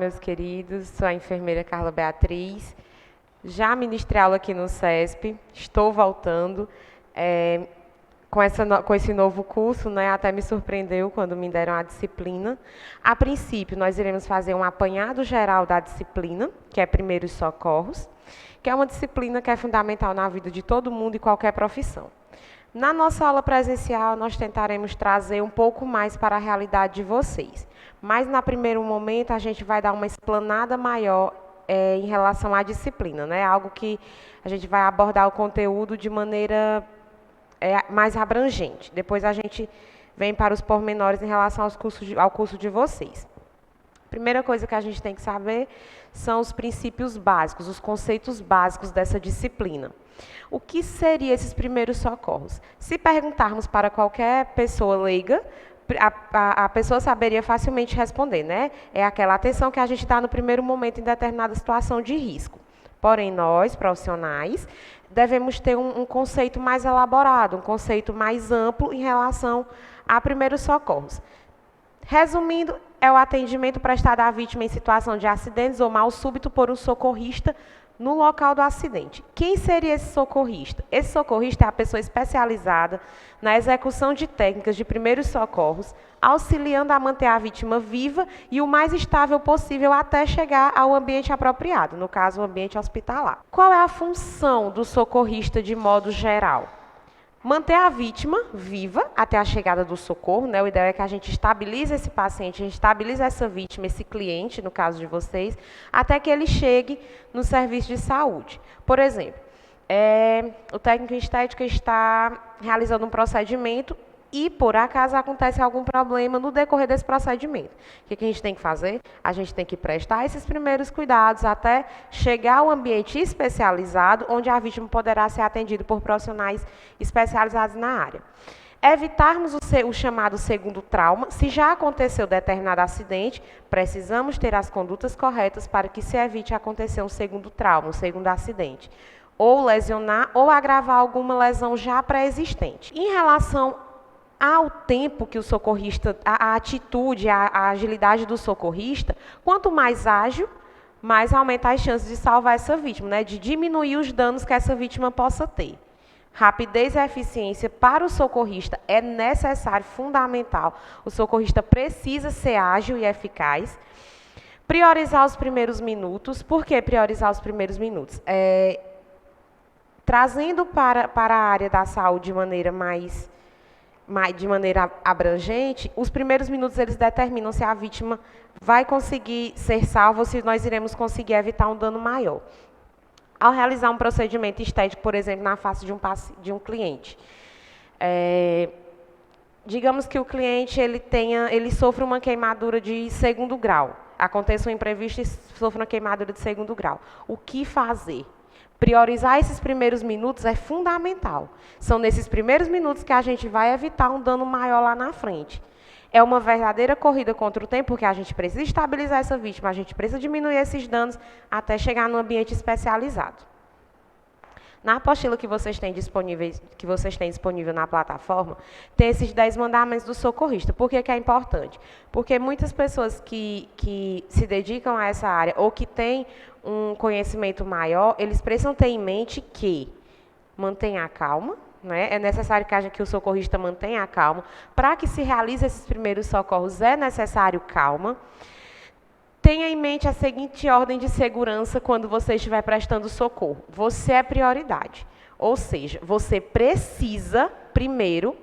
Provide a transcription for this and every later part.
meus queridos. Sou a enfermeira Carla Beatriz. Já ministrei aula aqui no CESP, estou voltando com esse novo curso, né? Até me surpreendeu quando me deram a disciplina. A princípio, nós iremos fazer um apanhado geral da disciplina, que é Primeiros Socorros, que é uma disciplina que é fundamental na vida de todo mundo e qualquer profissão. Na nossa aula presencial, nós tentaremos trazer um pouco mais para a realidade de vocês. Mas, no primeiro momento, a gente vai dar uma explanada maior em relação à disciplina, né? Algo que a gente vai abordar o conteúdo de maneira mais abrangente. Depois a gente vem para os pormenores em relação ao curso de vocês. Primeira coisa que a gente tem que saber são os princípios básicos, os conceitos básicos dessa disciplina. O que seriam esses primeiros socorros? Se perguntarmos para qualquer pessoa leiga, a pessoa saberia facilmente responder, né? É aquela atenção que a gente dá no primeiro momento em determinada situação de risco. Porém, nós, profissionais, devemos ter um conceito mais elaborado, um conceito mais amplo em relação a primeiros socorros. Resumindo, é o atendimento prestado à vítima em situação de acidentes ou mal súbito por um socorrista no local do acidente. Quem seria esse socorrista? Esse socorrista é a pessoa especializada na execução de técnicas de primeiros socorros, auxiliando a manter a vítima viva e o mais estável possível até chegar ao ambiente apropriado, no caso, o ambiente hospitalar. Qual é a função do socorrista de modo geral? Manter a vítima viva até a chegada do socorro, né? O ideal é que a gente estabilize esse paciente, a gente estabilize essa vítima, esse cliente, no caso de vocês, até que ele chegue no serviço de saúde. Por exemplo, o técnico em estética está realizando um procedimento e, por acaso, acontece algum problema no decorrer desse procedimento. O que a gente tem que fazer? A gente tem que prestar esses primeiros cuidados até chegar ao ambiente especializado, onde a vítima poderá ser atendida por profissionais especializados na área. Evitarmos o chamado segundo trauma. Se já aconteceu determinado acidente, precisamos ter as condutas corretas para que se evite acontecer um segundo trauma, um segundo acidente. Ou lesionar ou agravar alguma lesão já pré-existente. Em relação ao tempo que o socorrista, a atitude, a agilidade do socorrista, quanto mais ágil, mais aumenta as chances de salvar essa vítima, né? De diminuir os danos que essa vítima possa ter. Rapidez e eficiência para o socorrista é necessário, fundamental. O socorrista precisa ser ágil e eficaz. Priorizar os primeiros minutos. Por que priorizar os primeiros minutos? Trazendo para a área da saúde de maneira abrangente, os primeiros minutos eles determinam se a vítima vai conseguir ser salva ou se nós iremos conseguir evitar um dano maior. Ao realizar um procedimento estético, por exemplo, na face de um cliente, digamos que o cliente ele sofre uma queimadura de segundo grau, aconteça um imprevisto e sofre uma queimadura de segundo grau. O que fazer? Priorizar esses primeiros minutos é fundamental. São nesses primeiros minutos que a gente vai evitar um dano maior lá na frente. É uma verdadeira corrida contra o tempo, porque a gente precisa estabilizar essa vítima, a gente precisa diminuir esses danos até chegar no ambiente especializado. Na apostila que vocês têm disponível na plataforma, tem esses 10 mandamentos do socorrista. Por que é importante? Porque muitas pessoas que se dedicam a essa área ou que têm um conhecimento maior, eles precisam ter em mente que mantenha a calma, né? É necessário que o socorrista mantenha a calma. Para que se realize esses primeiros socorros, é necessário calma. Tenha em mente a seguinte ordem de segurança quando você estiver prestando socorro. Você é prioridade. Ou seja, você precisa, primeiro,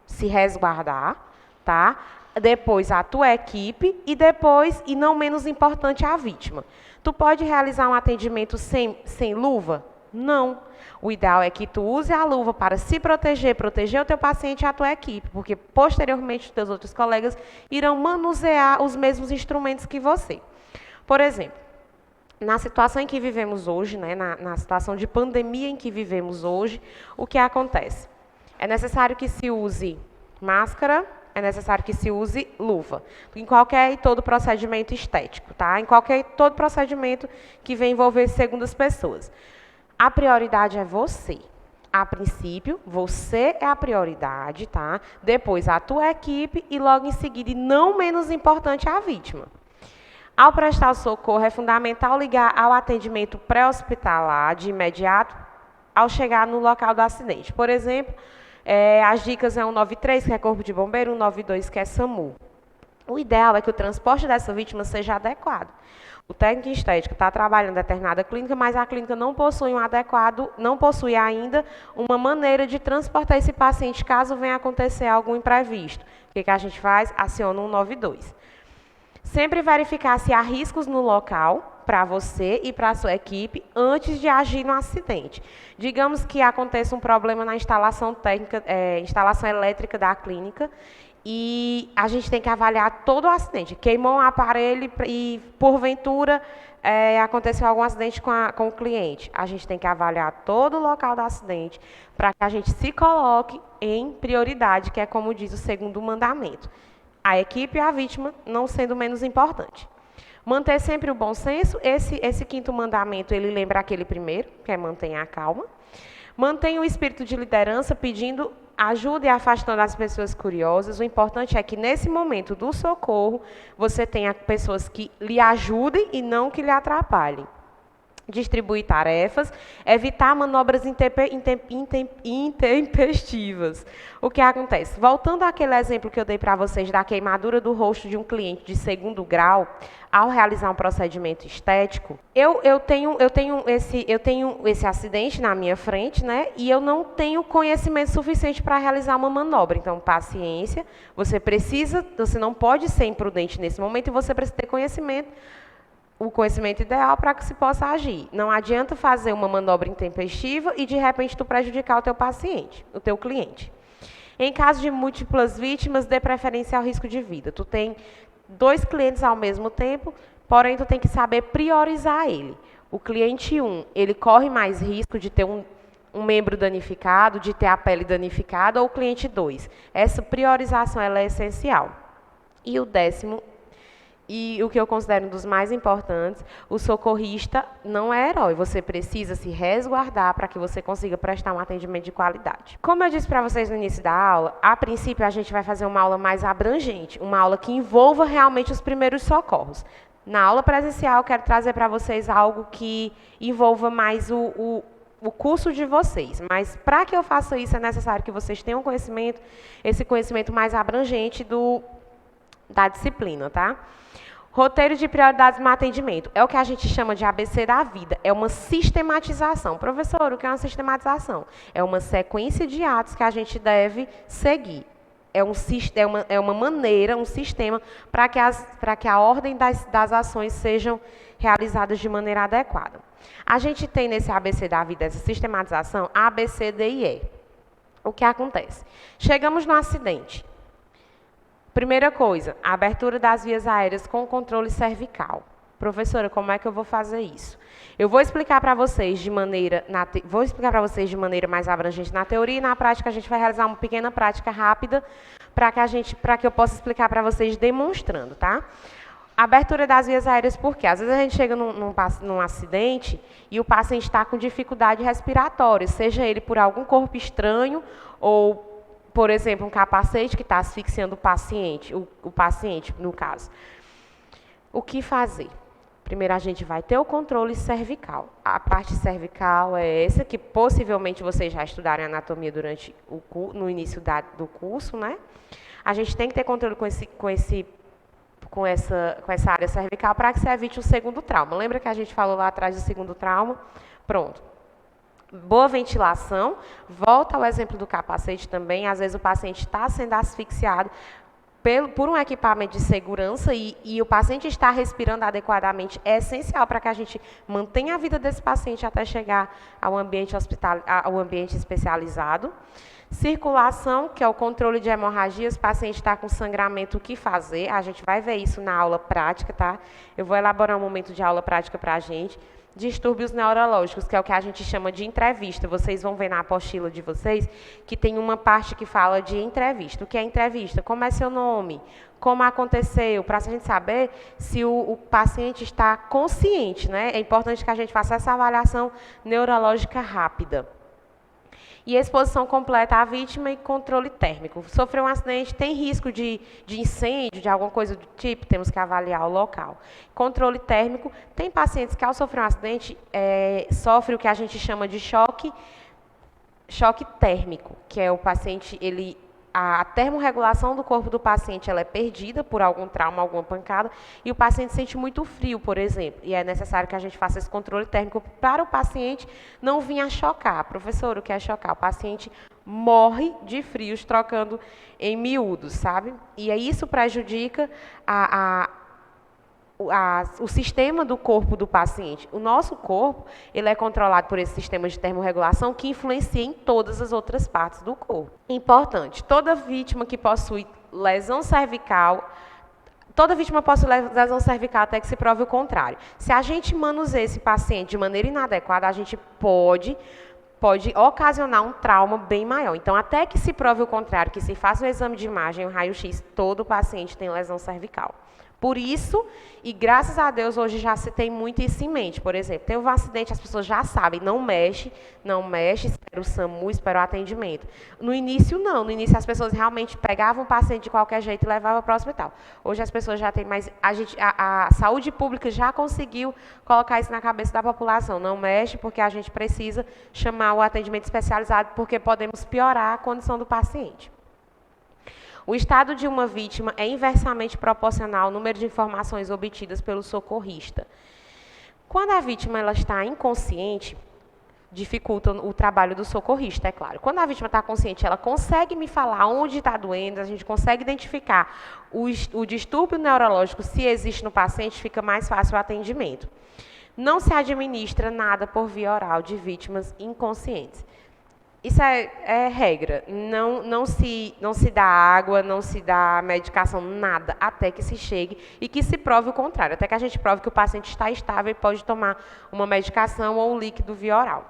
se resguardar, tá? Depois a tua equipe e depois, e não menos importante, a vítima. Tu pode realizar um atendimento sem luva? Não. O ideal é que tu use a luva para se proteger o teu paciente e a tua equipe, porque posteriormente os teus outros colegas irão manusear os mesmos instrumentos que você. Por exemplo, na situação em que vivemos hoje, né, na situação de pandemia em que vivemos hoje, o que acontece? É necessário que se use máscara, é necessário que se use luva, em qualquer e todo procedimento estético, tá? Em qualquer e todo procedimento que venha envolver segundas pessoas. A prioridade é você. A princípio, você é a prioridade, tá? Depois a tua equipe e logo em seguida, e não menos importante, a vítima. Ao prestar o socorro, é fundamental ligar ao atendimento pré-hospitalar de imediato ao chegar no local do acidente. Por exemplo, as dicas é 193, que é Corpo de Bombeiro, 192, que é SAMU. O ideal é que o transporte dessa vítima seja adequado. O técnico em estética está trabalhando em determinada clínica, mas a clínica não possui não possui ainda uma maneira de transportar esse paciente caso venha acontecer algum imprevisto. O que a gente faz? Aciona o 192. Sempre verificar se há riscos no local para você e para a sua equipe antes de agir no acidente. Digamos que aconteça um problema na instalação instalação elétrica da clínica e a gente tem que avaliar todo o acidente. Queimou um aparelho e, porventura, aconteceu algum acidente com o cliente. A gente tem que avaliar todo o local do acidente para que a gente se coloque em prioridade, que é como diz o segundo mandamento. A equipe e a vítima não sendo menos importante. Manter sempre o bom senso. Esse quinto mandamento, ele lembra aquele primeiro, que é mantenha a calma. Mantenha o espírito de liderança, pedindo ajuda e afastando as pessoas curiosas. O importante é que, nesse momento do socorro, você tenha pessoas que lhe ajudem e não que lhe atrapalhem. Distribuir tarefas, evitar manobras intempestivas. O que acontece? Voltando àquele exemplo que eu dei para vocês da queimadura do rosto de um cliente de 2º grau, ao realizar um procedimento estético, eu tenho esse acidente na minha frente, né? E eu não tenho conhecimento suficiente para realizar uma manobra. Então, paciência, você não pode ser imprudente nesse momento e você precisa ter o conhecimento ideal para que se possa agir. Não adianta fazer uma manobra intempestiva e, de repente, tu prejudicar o teu paciente, o teu cliente. Em caso de múltiplas vítimas, dê preferência ao risco de vida. Tu tem 2 clientes ao mesmo tempo, porém, tu tem que saber priorizar ele. O cliente 1, ele corre mais risco de ter um membro danificado, de ter a pele danificada, ou o cliente 2. Essa priorização ela é essencial. E o 10º, e o que eu considero um dos mais importantes, o socorrista não é herói. Você precisa se resguardar para que você consiga prestar um atendimento de qualidade. Como eu disse para vocês no início da aula, a princípio a gente vai fazer uma aula mais abrangente, uma aula que envolva realmente os primeiros socorros. Na aula presencial, eu quero trazer para vocês algo que envolva mais o curso de vocês. Mas, para que eu faça isso, é necessário que vocês tenham esse conhecimento mais abrangente da disciplina, tá? Roteiro de prioridades no atendimento. É o que a gente chama de ABC da vida. É uma sistematização. Professor, o que é uma sistematização? É uma sequência de atos que a gente deve seguir. É uma maneira, um sistema para que a ordem das ações sejam realizadas de maneira adequada. A gente tem nesse ABC da vida, essa sistematização, A, B, C, D e E. O que acontece? Chegamos no acidente. Primeira coisa, a abertura das vias aéreas com controle cervical. Professora, como é que eu vou fazer isso? Eu vou explicar para vocês de maneira mais abrangente na teoria e na prática a gente vai realizar uma pequena prática rápida para que eu possa explicar para vocês demonstrando, tá? Abertura das vias aéreas, por quê? Às vezes a gente chega num acidente e o paciente está com dificuldade respiratória, seja ele por algum corpo estranho ou, por exemplo, um capacete que está asfixiando o paciente, no caso. O que fazer? Primeiro, a gente vai ter o controle cervical. A parte cervical é essa, que possivelmente vocês já estudaram em anatomia no início do curso, né? A gente tem que ter controle com essa área cervical para que se evite o 2º trauma. Lembra que a gente falou lá atrás do 2º trauma? Pronto. Boa ventilação, volta ao exemplo do capacete também, às vezes o paciente está sendo asfixiado por um equipamento de segurança e o paciente estar respirando adequadamente é essencial para que a gente mantenha a vida desse paciente até chegar ao ambiente especializado. Circulação, que é o controle de hemorragias, o paciente está com sangramento, o que fazer? A gente vai ver isso na aula prática, tá? Eu vou elaborar um momento de aula prática para a gente. Distúrbios neurológicos, que é o que a gente chama de entrevista. Vocês vão ver na apostila de vocês que tem uma parte que fala de entrevista. O que é entrevista? Como é seu nome? Como aconteceu? Para a gente saber se o paciente está consciente, né? É importante que a gente faça essa avaliação neurológica rápida. E exposição completa à vítima e controle térmico. Sofreu um acidente, tem risco de incêndio, de alguma coisa do tipo, temos que avaliar o local. Controle térmico, tem pacientes que ao sofrer um acidente, sofre o que a gente chama de choque térmico, que é o paciente, a termorregulação do corpo do paciente ela é perdida por algum trauma, alguma pancada, e o paciente sente muito frio, por exemplo. E é necessário que a gente faça esse controle térmico para o paciente não vir a chocar. Professor, o que é chocar? O paciente morre de frios trocando em miúdos, sabe? E aí isso prejudica o sistema do corpo do paciente. O nosso corpo, ele é controlado por esse sistema de termorregulação que influencia em todas as outras partes do corpo. Importante, toda vítima que possui lesão cervical, até que se prove o contrário. Se a gente manuseia esse paciente de maneira inadequada, a gente pode ocasionar um trauma bem maior. Então, até que se prove o contrário, que se faça o exame de imagem, o raio-x, todo paciente tem lesão cervical. Por isso, e graças a Deus, hoje já se tem muito isso em mente. Por exemplo, teve um acidente, as pessoas já sabem, não mexe, espera o SAMU, espera o atendimento. No início, não. No início, as pessoas realmente pegavam o paciente de qualquer jeito e levavam para o hospital. Hoje, as pessoas já têm mais... A saúde pública já conseguiu colocar isso na cabeça da população. Não mexe, porque a gente precisa chamar o atendimento especializado, porque podemos piorar a condição do paciente. O estado de uma vítima é inversamente proporcional ao número de informações obtidas pelo socorrista. Quando a vítima ela está inconsciente, dificulta o trabalho do socorrista, é claro. Quando a vítima está consciente, ela consegue me falar onde está doendo, a gente consegue identificar o distúrbio neurológico, se existe no paciente, fica mais fácil o atendimento. Não se administra nada por via oral de vítimas inconscientes. Isso é regra, não se dá água, não se dá medicação, nada, até que se chegue e que se prove o contrário, até que a gente prove que o paciente está estável e pode tomar uma medicação ou um líquido via oral.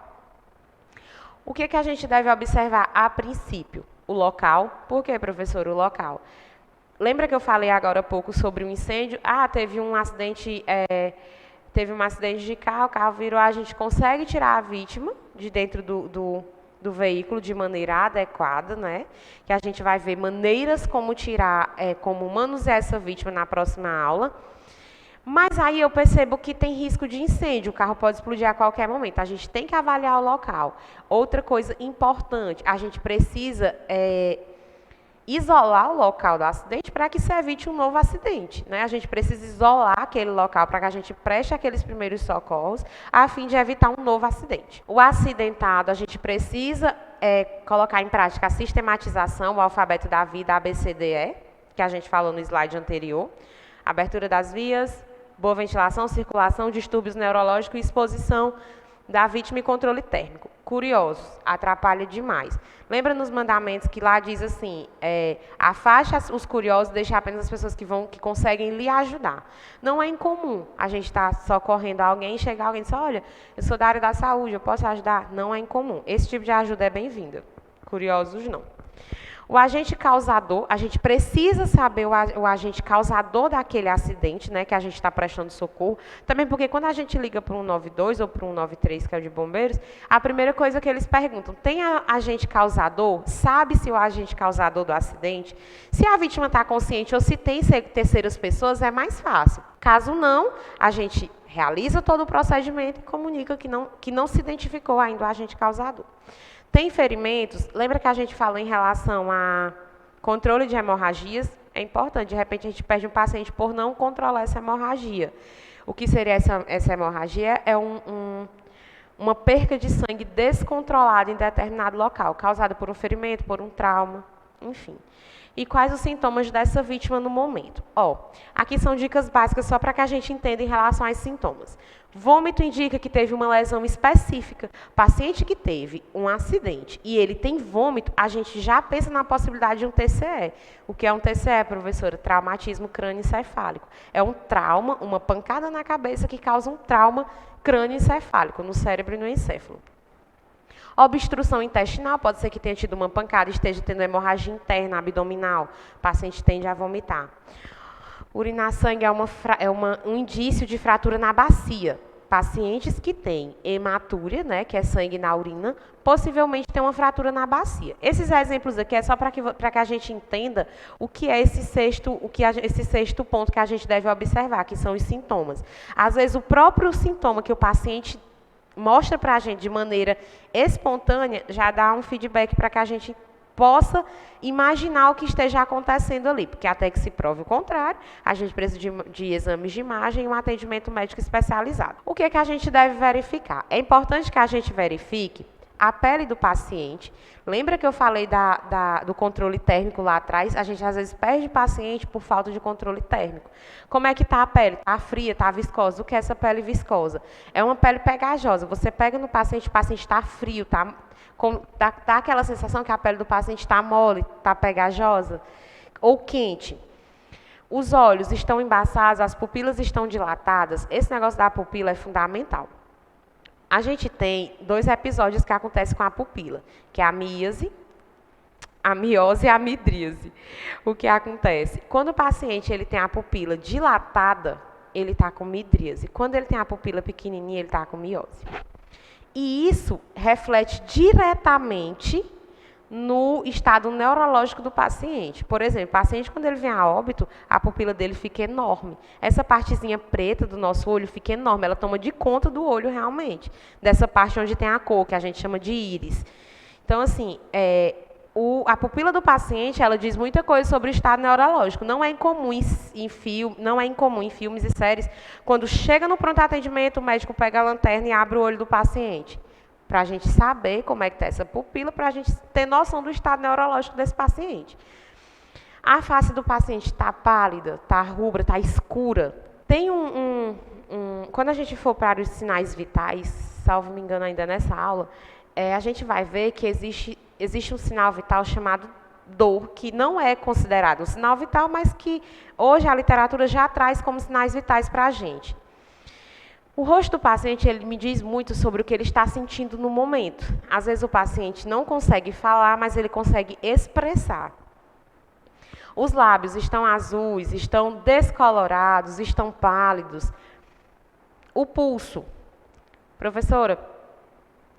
O que a gente deve observar a princípio? O local. Por que, professor, o local? Lembra que eu falei agora há pouco sobre um incêndio? Teve um acidente de carro, o carro virou, a gente consegue tirar a vítima de dentro do veículo de maneira adequada, né? Que a gente vai ver maneiras como como manusear essa vítima na próxima aula. Mas aí eu percebo que tem risco de incêndio, o carro pode explodir a qualquer momento. A gente tem que avaliar o local. Outra coisa importante, a gente precisa isolar o local do acidente para que se evite um novo acidente, né? A gente precisa isolar aquele local para que a gente preste aqueles primeiros socorros a fim de evitar um novo acidente. O acidentado, a gente precisa colocar em prática a sistematização, o alfabeto da vida, ABCDE, que a gente falou no slide anterior. Abertura das vias, boa ventilação, circulação, distúrbios neurológicos e exposição da vítima e controle térmico. Curiosos, atrapalha demais. Lembra nos mandamentos que lá diz assim, afaste os curiosos, deixe apenas as pessoas que conseguem lhe ajudar. Não é incomum a gente estar socorrendo alguém e chegar alguém e dizer, olha, eu sou da área da saúde, eu posso ajudar? Não é incomum. Esse tipo de ajuda é bem-vinda. Curiosos, não. O agente causador, a gente precisa saber o agente causador daquele acidente, né, que a gente está prestando socorro. Também porque quando a gente liga para o 192 ou para o 193, que é o de bombeiros, a primeira coisa que eles perguntam, tem agente causador? Sabe-se o agente causador do acidente? Se a vítima está consciente ou se tem terceiras pessoas, é mais fácil. Caso não, a gente realiza todo o procedimento e comunica que não se identificou ainda o agente causador. Tem ferimentos, lembra que a gente falou em relação a controle de hemorragias? É importante, de repente a gente perde um paciente por não controlar essa hemorragia. O que seria essa hemorragia? É uma perca de sangue descontrolada em determinado local, causada por um ferimento, por um trauma, enfim. E quais os sintomas dessa vítima no momento? Aqui são dicas básicas só para que a gente entenda em relação aos sintomas. Vômito indica que teve uma lesão específica. Paciente que teve um acidente e ele tem vômito, a gente já pensa na possibilidade de um TCE. O que é um TCE, professora? Traumatismo crânioencefálico. É um trauma, uma pancada na cabeça que causa um trauma crânioencefálico, no cérebro e no encéfalo. Obstrução intestinal, pode ser que tenha tido uma pancada e esteja tendo hemorragia interna, abdominal. O paciente tende a vomitar. Urinar sangue é um indício de fratura na bacia. O pacientes que têm hematúria, né, que é sangue na urina, possivelmente tem uma fratura na bacia. Esses exemplos aqui é só para que a gente entenda o que é esse sexto ponto que a gente deve observar, que são os sintomas. Às vezes, o próprio sintoma que o paciente mostra para a gente de maneira espontânea já dá um feedback para que a gente possa imaginar o que esteja acontecendo ali, porque até que se prove o contrário, a gente precisa de exames de imagem e um atendimento médico especializado. O que é que a gente deve verificar? É importante que a gente verifique a pele do paciente. Lembra que eu falei do controle térmico lá atrás? A gente às vezes perde paciente por falta de controle térmico. Como é que está a pele? Está fria, está viscosa? O que é essa pele viscosa? É uma pele pegajosa. Você pega no paciente, o paciente está frio, dá aquela sensação que a pele do paciente está mole, está pegajosa ou quente. Os olhos estão embaçados, as pupilas estão dilatadas. Esse negócio da pupila é fundamental. A gente tem 2 episódios que acontecem com a pupila, que é a miose e a midríase. O que acontece? Quando o paciente ele tem a pupila dilatada, ele está com midríase. Quando ele tem a pupila pequenininha, ele está com miose. E isso reflete diretamente no estado neurológico do paciente. Por exemplo, o paciente, quando ele vem a óbito, a pupila dele fica enorme. Essa partezinha preta do nosso olho fica enorme, ela toma de conta do olho realmente, dessa parte onde tem a cor, que a gente chama de íris. Então, assim, a pupila do paciente, ela diz muita coisa sobre o estado neurológico. Não é incomum em filmes e séries, quando chega no pronto atendimento, o médico pega a lanterna e abre o olho do paciente, para a gente saber como é que está essa pupila, para a gente ter noção do estado neurológico desse paciente. A face do paciente está pálida, está rubra, está escura. Tem quando a gente for para os sinais vitais, salvo me engano ainda nessa aula, a gente vai ver que existe um sinal vital chamado dor, que não é considerado um sinal vital, mas que hoje a literatura já traz como sinais vitais para a gente. O rosto do paciente, ele me diz muito sobre o que ele está sentindo no momento. Às vezes o paciente não consegue falar, mas ele consegue expressar. Os lábios estão azuis, estão descolorados, estão pálidos. O pulso. Professora,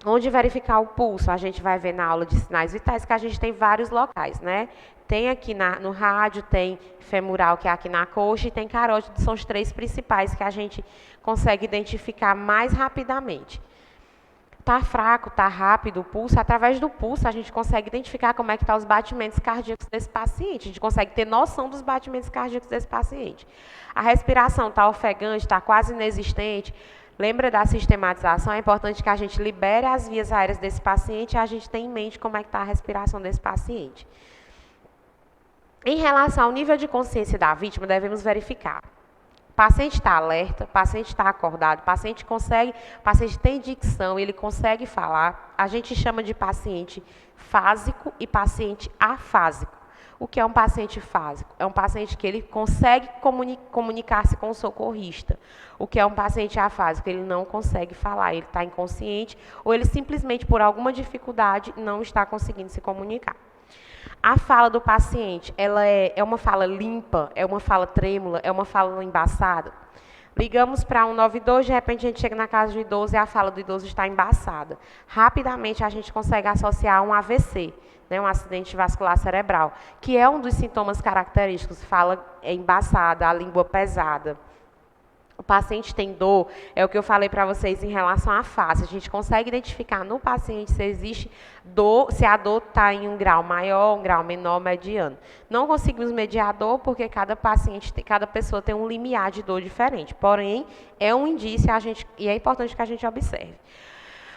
onde verificar o pulso? A gente vai ver na aula de sinais vitais que a gente tem vários locais, né? Tem aqui no rádio, tem femoral, que é aqui na coxa, e tem carótido, são os 3 principais que a gente consegue identificar mais rapidamente. Está fraco, está rápido o pulso, através do pulso a gente consegue identificar como é que estão os batimentos cardíacos desse paciente, a gente consegue ter noção dos batimentos cardíacos desse paciente. A respiração está ofegante, está quase inexistente. Lembra da sistematização? É importante que a gente libere as vias aéreas desse paciente e a gente tenha em mente como é que está a respiração desse paciente. Em relação ao nível de consciência da vítima, devemos verificar. O paciente está alerta, o paciente está acordado, o paciente tem dicção, ele consegue falar. A gente chama de paciente fásico e paciente afásico. O que é um paciente fásico? É um paciente que ele consegue comunicar-se com o socorrista. O que é um paciente afásico? Ele não consegue falar, ele está inconsciente ou ele simplesmente, por alguma dificuldade, não está conseguindo se comunicar. A fala do paciente, ela é uma fala limpa, é uma fala trêmula, é uma fala embaçada? Ligamos para 192, de repente a gente chega na casa do idoso e a fala do idoso está embaçada. Rapidamente a gente consegue associar um AVC, né, um acidente vascular cerebral, que é um dos sintomas característicos. Fala embaçada, a língua pesada. O paciente tem dor, é o que eu falei para vocês em relação à face. A gente consegue identificar no paciente se existe dor, se a dor está em um grau maior, um grau menor, mediano. Não conseguimos medir a dor porque cada pessoa tem um limiar de dor diferente. Porém, é um indício e é importante que a gente observe.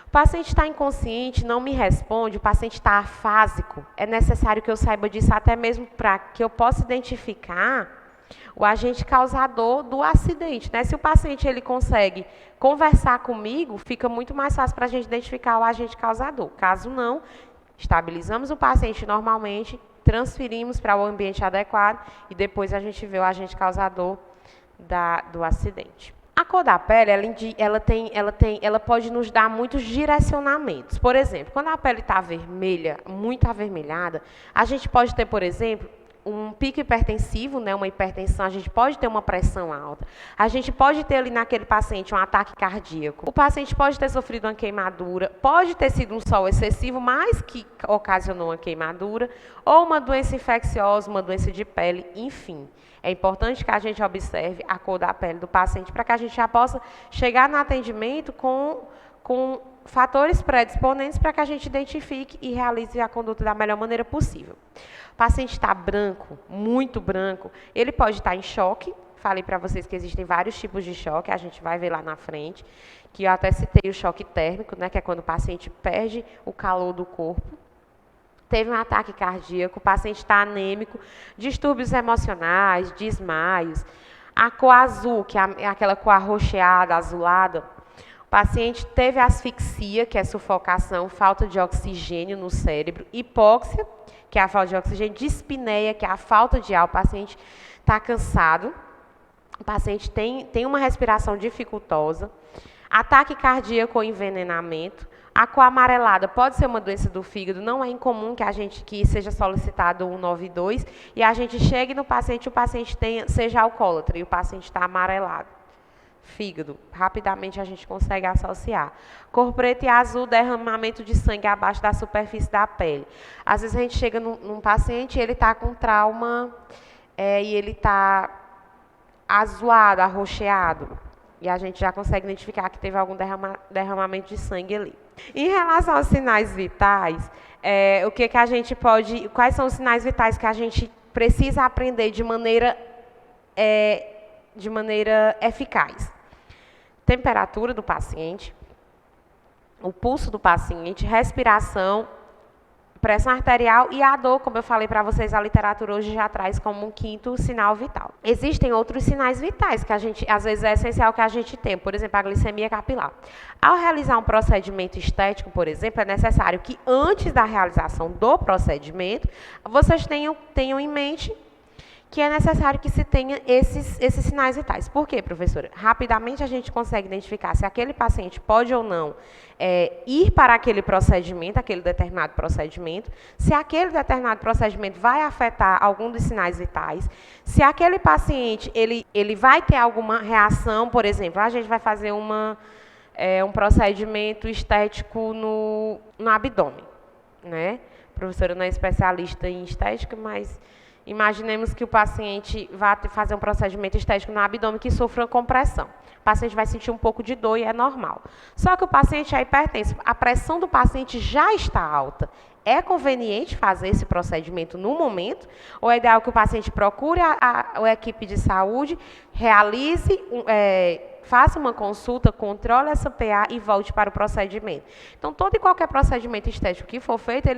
O paciente está inconsciente, não me responde, o paciente está afásico. É necessário que eu saiba disso até mesmo para que eu possa identificar o agente causador do acidente, né? Se o paciente ele consegue conversar comigo, fica muito mais fácil para a gente identificar o agente causador. Caso não, estabilizamos o paciente normalmente, transferimos para o ambiente adequado e depois a gente vê o agente causador do acidente. A cor da pele, ela pode nos dar muitos direcionamentos. Por exemplo, quando a pele está vermelha, muito avermelhada, a gente pode ter, por exemplo, um pico hipertensivo, né, uma hipertensão, a gente pode ter uma pressão alta, a gente pode ter ali naquele paciente um ataque cardíaco, o paciente pode ter sofrido uma queimadura, pode ter sido um sol excessivo, mas que ocasionou uma queimadura, ou uma doença infecciosa, uma doença de pele, enfim. É importante que a gente observe a cor da pele do paciente para que a gente já possa chegar no atendimento com fatores predisponentes para que a gente identifique e realize a conduta da melhor maneira possível. O paciente está branco, muito branco, ele pode estar em choque. Falei para vocês que existem vários tipos de choque, a gente vai ver lá na frente, que eu até citei o choque térmico, né, que é quando o paciente perde o calor do corpo. Teve um ataque cardíaco, o paciente está anêmico, distúrbios emocionais, desmaios. A cor azul, que é aquela cor arroxeada, azulada, o paciente teve asfixia, que é sufocação, falta de oxigênio no cérebro, hipóxia, que é a falta de oxigênio, dispneia, que é a falta de ar, o paciente está cansado, o paciente tem uma respiração dificultosa, ataque cardíaco ou envenenamento. A cor amarelada pode ser uma doença do fígado, não é incomum que seja solicitado o 192 e a gente chegue no paciente e o paciente seja alcoólatra e o paciente está amarelado. Fígado, rapidamente a gente consegue associar. Cor preta e azul, derramamento de sangue abaixo da superfície da pele. Às vezes a gente chega num paciente e ele está com trauma e ele está azulado, arroxeado. E a gente já consegue identificar que teve algum derramamento de sangue ali. Em relação aos sinais vitais, quais são os sinais vitais que a gente precisa aprender de maneira eficaz? Temperatura do paciente, o pulso do paciente, respiração, pressão arterial e a dor, como eu falei para vocês, a literatura hoje já traz como um quinto sinal vital. Existem outros sinais vitais que às vezes é essencial que a gente tenha, por exemplo, a glicemia capilar. Ao realizar um procedimento estético, por exemplo, é necessário que antes da realização do procedimento, vocês tenham em mente que é necessário que se tenha esses sinais vitais. Por quê, professora? Rapidamente a gente consegue identificar se aquele paciente pode ou não ir para aquele procedimento, aquele determinado procedimento, se aquele determinado procedimento vai afetar algum dos sinais vitais, se aquele paciente ele vai ter alguma reação, por exemplo, a gente vai fazer um procedimento estético no abdômen, né? A professora não é especialista em estética, mas imaginemos que o paciente vá fazer um procedimento estético no abdômen que sofra uma compressão. O paciente vai sentir um pouco de dor e é normal. Só que o paciente é hipertenso, a pressão do paciente já está alta. É conveniente fazer esse procedimento no momento, ou é ideal que o paciente procure a equipe de saúde, realize, faça uma consulta, controle essa PA e volte para o procedimento. Então, todo e qualquer procedimento estético que for feito,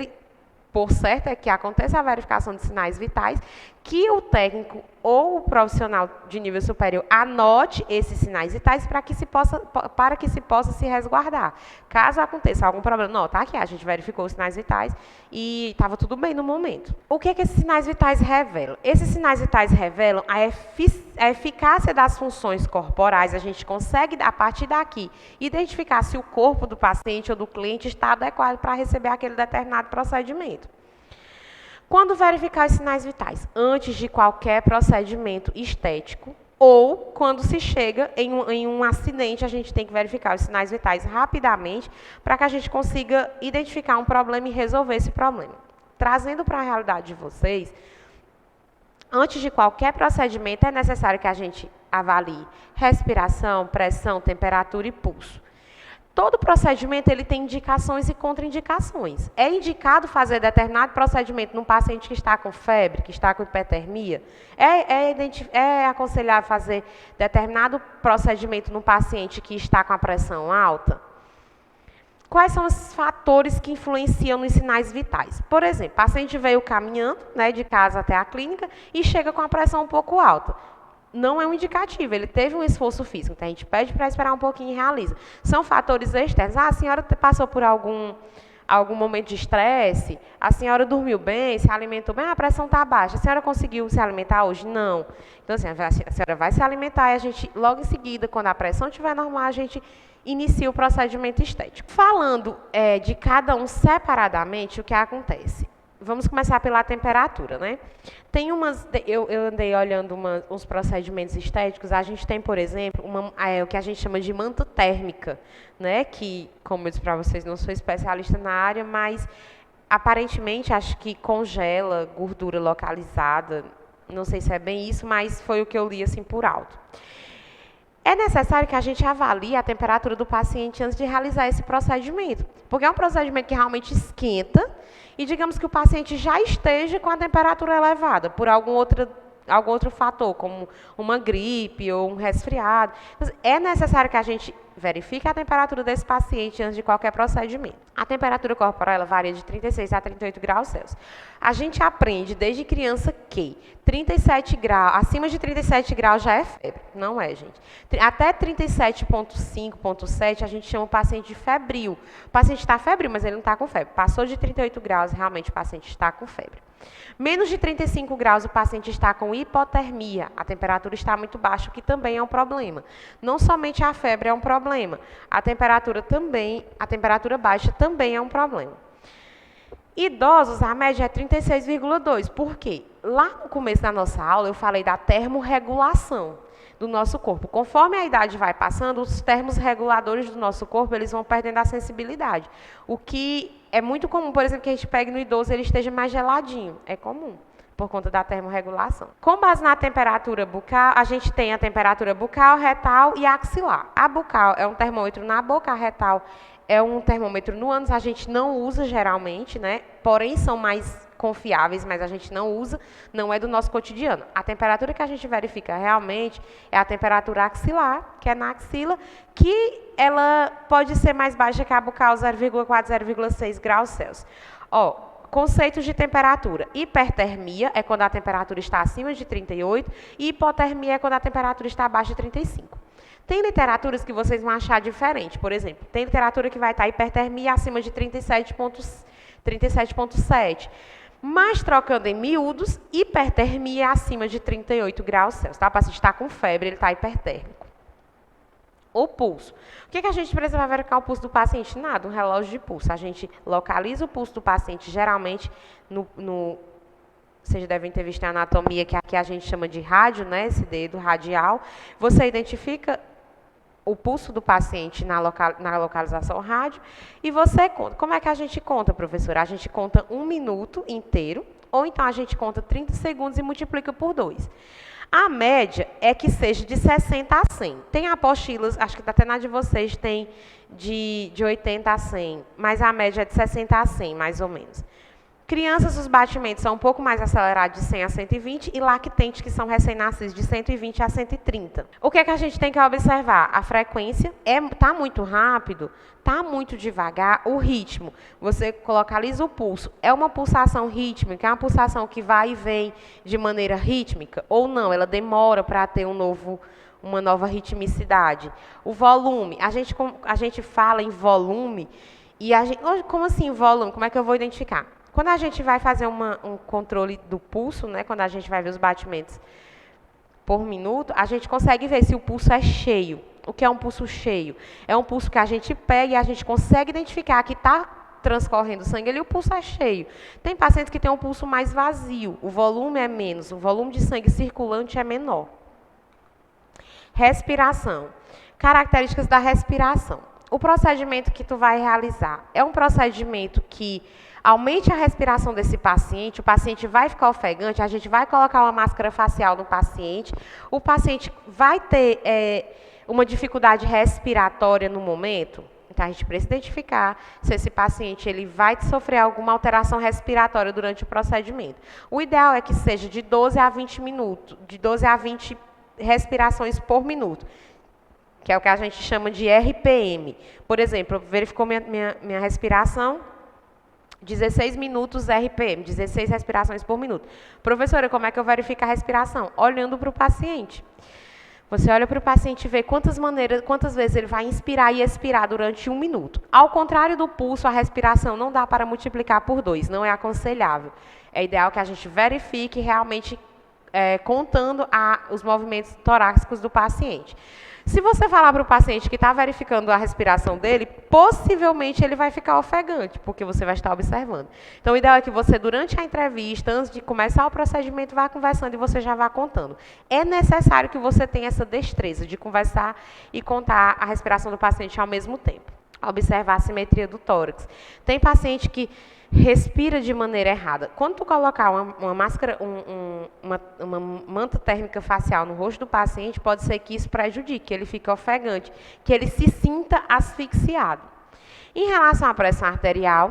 por certo é que aconteça a verificação de sinais vitais, que o técnico ou o profissional de nível superior anote esses sinais vitais para que se possa se resguardar. Caso aconteça algum problema, não, tá aqui, a gente verificou os sinais vitais e estava tudo bem no momento. O que esses sinais vitais revelam? Esses sinais vitais revelam a eficácia das funções corporais. A gente consegue, a partir daqui, identificar se o corpo do paciente ou do cliente está adequado para receber aquele determinado procedimento. Quando verificar os sinais vitais? Antes de qualquer procedimento estético ou quando se chega em um acidente, a gente tem que verificar os sinais vitais rapidamente para que a gente consiga identificar um problema e resolver esse problema. Trazendo para a realidade de vocês, antes de qualquer procedimento é necessário que a gente avalie respiração, pressão, temperatura e pulso. Todo procedimento ele tem indicações e contraindicações. É indicado fazer determinado procedimento num paciente que está com febre, que está com hipertermia? É aconselhável fazer determinado procedimento num paciente que está com a pressão alta? Quais são os fatores que influenciam nos sinais vitais? Por exemplo, o paciente veio caminhando, né, de casa até a clínica e chega com a pressão um pouco alta. Não é um indicativo, ele teve um esforço físico, então a gente pede para esperar um pouquinho e realiza. São fatores externos. A senhora passou por algum momento de estresse, a senhora dormiu bem, se alimentou bem, a pressão está baixa. A senhora conseguiu se alimentar hoje? Não. Então, assim, a senhora vai se alimentar e a gente, logo em seguida, quando a pressão estiver normal, a gente inicia o procedimento estético. Falando de cada um separadamente, o que acontece? Vamos começar pela temperatura, né? Tem eu andei olhando uns procedimentos estéticos. A gente tem, por exemplo, o que a gente chama de manta térmica, né? Que, como eu disse para vocês, não sou especialista na área, mas aparentemente acho que congela gordura localizada. Não sei se é bem isso, mas foi o que eu li assim por alto. É necessário que a gente avalie a temperatura do paciente antes de realizar esse procedimento, porque é um procedimento que realmente esquenta e digamos que o paciente já esteja com a temperatura elevada por algum outro fator, como uma gripe ou um resfriado. É necessário que a gente verifique a temperatura desse paciente antes de qualquer procedimento. A temperatura corporal ela varia de 36 a 38 graus Celsius. A gente aprende desde criança que 37 graus, acima de 37 graus já é febre. Não é, gente. Até 37,5, 7 a gente chama o paciente de febril. O paciente está febril, mas ele não está com febre. Passou de 38 graus, realmente o paciente está com febre. Menos de 35 graus, o paciente está com hipotermia. A temperatura está muito baixa, o que também é um problema. Não somente a febre é um problema, a temperatura baixa também é um problema. Idosos, a média é 36,2. Por quê? Lá no começo da nossa aula, eu falei da termorregulação do nosso corpo. Conforme a idade vai passando, os termos reguladores do nosso corpo, eles vão perdendo a sensibilidade. O que é muito comum, por exemplo, que a gente pegue no idoso, ele esteja mais geladinho. É comum, por conta da termorregulação. Com base na temperatura bucal, a gente tem a temperatura bucal, retal e axilar. A bucal é um termômetro na boca, a retal é um termômetro no ânus, a gente não usa geralmente, né? Porém, são mais confiáveis, mas a gente não usa, não é do nosso cotidiano. A temperatura que a gente verifica realmente é a temperatura axilar, que é na axila, que ela pode ser mais baixa que a bucal, 0,4, 0,6 graus Celsius. Ó, conceitos de temperatura. Hipertermia é quando a temperatura está acima de 38 e hipotermia é quando a temperatura está abaixo de 35. Tem literaturas que vocês vão achar diferente. Por exemplo, tem literatura que vai estar hipertermia acima de 37,7. Mas, trocando em miúdos, hipertermia é acima de 38 graus Celsius. Tá? O paciente está com febre, ele está hipertérmico. O pulso. O que a gente precisa para verificar o pulso do paciente? Nada, um relógio de pulso. A gente localiza o pulso do paciente, geralmente, vocês devem ter visto a anatomia, que aqui a gente chama de rádio, né? Esse dedo radial. Você identifica o pulso do paciente na localização rádio e você conta. Como é que a gente conta, professora? A gente conta 1 minuto inteiro, ou então a gente conta 30 segundos e multiplica por 2. A média é que seja de 60 a 100. Tem apostilas, acho que até na de vocês tem de 80 a 100, mas a média é de 60 a 100, mais ou menos. Crianças, os batimentos são um pouco mais acelerados, de 100 a 120, e lactentes, que são recém-nascidos, de 120 a 130. O que é que a gente tem que observar? A frequência está muito rápido, está muito devagar, o ritmo. Você localiza o pulso. É uma pulsação rítmica, é uma pulsação que vai e vem de maneira rítmica, ou não, ela demora para ter uma nova ritmicidade. O volume, a gente fala em volume, e como assim volume? Como é que eu vou identificar? Quando a gente vai fazer um controle do pulso, né, quando a gente vai ver os batimentos por minuto, a gente consegue ver se o pulso é cheio. O que é um pulso cheio? É um pulso que a gente pega e a gente consegue identificar que está transcorrendo sangue ali, o pulso é cheio. Tem pacientes que têm um pulso mais vazio, o volume é menos, o volume de sangue circulante é menor. Respiração. Características da respiração. O procedimento que tu vai realizar é um procedimento que aumente a respiração desse paciente, o paciente vai ficar ofegante, a gente vai colocar uma máscara facial no paciente, o paciente vai ter uma dificuldade respiratória no momento. Então, a gente precisa identificar se esse paciente ele vai sofrer alguma alteração respiratória durante o procedimento. O ideal é que seja de 12 a 20 minutos, de 12 a 20 respirações por minuto, que é o que a gente chama de RPM. Por exemplo, verificou minha respiração, 16 minutos RPM, 16 respirações por minuto. Professora, como é que eu verifico a respiração? Olhando para o paciente. Você olha para o paciente e vê quantas vezes ele vai inspirar e expirar durante 1 minuto. Ao contrário do pulso, a respiração não dá para multiplicar por 2, não é aconselhável. É ideal que a gente verifique realmente contando os movimentos torácicos do paciente. Se você falar para o paciente que está verificando a respiração dele, possivelmente ele vai ficar ofegante, porque você vai estar observando. Então, o ideal é que você, durante a entrevista, antes de começar o procedimento, vá conversando e você já vá contando. É necessário que você tenha essa destreza de conversar e contar a respiração do paciente ao mesmo tempo. Observar a simetria do tórax. Tem paciente que respira de maneira errada. Quando tu colocar uma máscara, uma manta térmica facial no rosto do paciente, pode ser que isso prejudique, que ele fique ofegante, que ele se sinta asfixiado. Em relação à pressão arterial,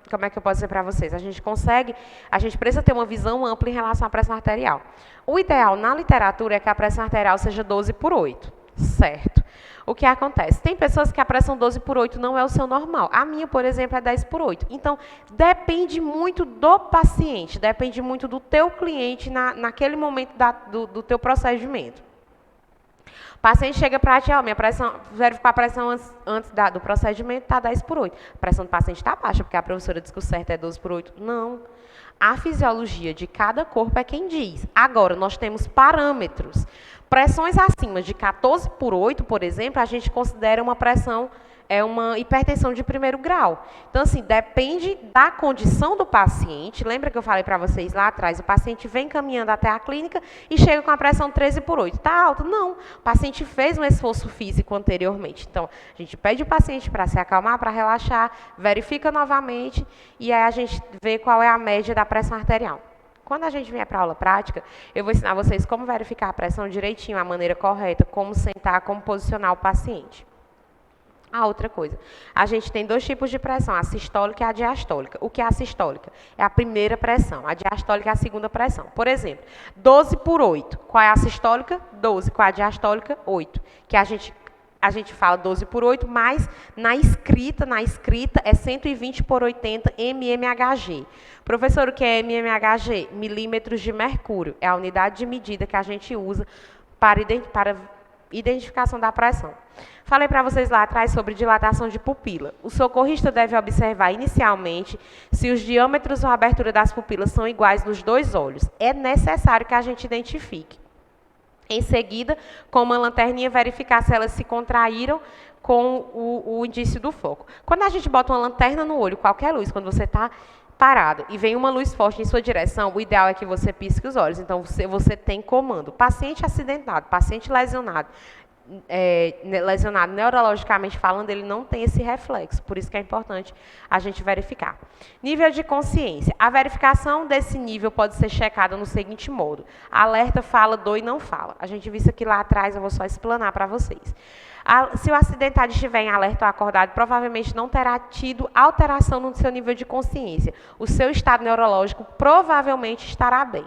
como é que eu posso dizer para vocês? A gente precisa ter uma visão ampla em relação à pressão arterial. O ideal na literatura é que a pressão arterial seja 12/8, certo? O que acontece? Tem pessoas que a pressão 12/8 não é o seu normal. A minha, por exemplo, é 10/8. Então, depende muito do paciente, depende muito do teu cliente naquele momento do teu procedimento. O paciente chega para ti, minha pressão, verificar a pressão antes do procedimento, está 10/8. A pressão do paciente está baixa, porque a professora diz que o certo é 12/8. Não. A fisiologia de cada corpo é quem diz. Agora, nós temos parâmetros. Pressões acima de 14/8, por exemplo, a gente considera uma pressão, uma hipertensão de primeiro grau. Então, assim, depende da condição do paciente. Lembra que eu falei para vocês lá atrás? O paciente vem caminhando até a clínica e chega com a pressão 13/8. Está alta? Não. O paciente fez um esforço físico anteriormente. Então, a gente pede o paciente para se acalmar, para relaxar, verifica novamente e aí a gente vê qual é a média da pressão arterial. Quando a gente vier para a aula prática, eu vou ensinar vocês como verificar a pressão direitinho, a maneira correta, como sentar, como posicionar o paciente. A outra coisa, a gente tem dois tipos de pressão, a sistólica e a diastólica. O que é a sistólica? É a primeira pressão, a diastólica é a segunda pressão. Por exemplo, 12/8. Qual é a sistólica? 12. Qual é a diastólica? 8. Que a gente fala 12/8, mas na escrita é 120/80 mmHg. Professor, o que é mmHg? Milímetros de mercúrio. É a unidade de medida que a gente usa para identificação da pressão. Falei para vocês lá atrás sobre dilatação de pupila. O socorrista deve observar inicialmente se os diâmetros ou a abertura das pupilas são iguais nos dois olhos. É necessário que a gente identifique. Em seguida, com uma lanterninha, verificar se elas se contraíram com o indício do foco. Quando a gente bota uma lanterna no olho, qualquer luz, quando você está parado e vem uma luz forte em sua direção, o ideal é que você pisque os olhos. Então, você tem comando. Paciente acidentado, paciente lesionado, lesionado neurologicamente falando, ele não tem esse reflexo, por isso que é importante a gente verificar. Nível de consciência. A verificação desse nível pode ser checada no seguinte modo: alerta, fala, dor e não fala. A gente viu isso aqui lá atrás, eu vou só explanar para vocês. Se o acidentado estiver em alerta ou acordado, provavelmente não terá tido alteração no seu nível de consciência. O seu estado neurológico provavelmente estará bem.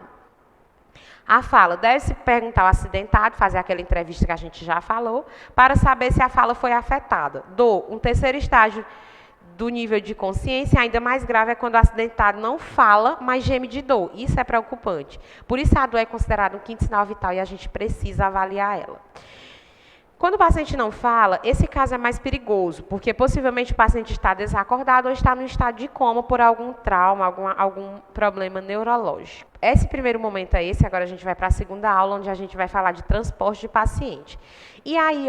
A fala, deve-se perguntar ao acidentado, fazer aquela entrevista que a gente já falou, para saber se a fala foi afetada. Dor, um terceiro estágio do nível de consciência, ainda mais grave, é quando o acidentado não fala, mas geme de dor. Isso é preocupante. Por isso, a dor é considerada um quinto sinal vital e a gente precisa avaliar ela. Quando o paciente não fala, esse caso é mais perigoso, porque possivelmente o paciente está desacordado ou está no estado de coma por algum trauma, algum problema neurológico. Esse primeiro momento é esse, agora a gente vai para a segunda aula, onde a gente vai falar de transporte de paciente. E aí,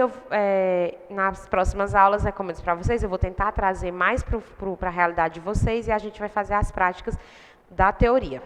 nas próximas aulas, como eu disse para vocês, eu vou tentar trazer mais para a realidade de vocês e a gente vai fazer as práticas da teoria.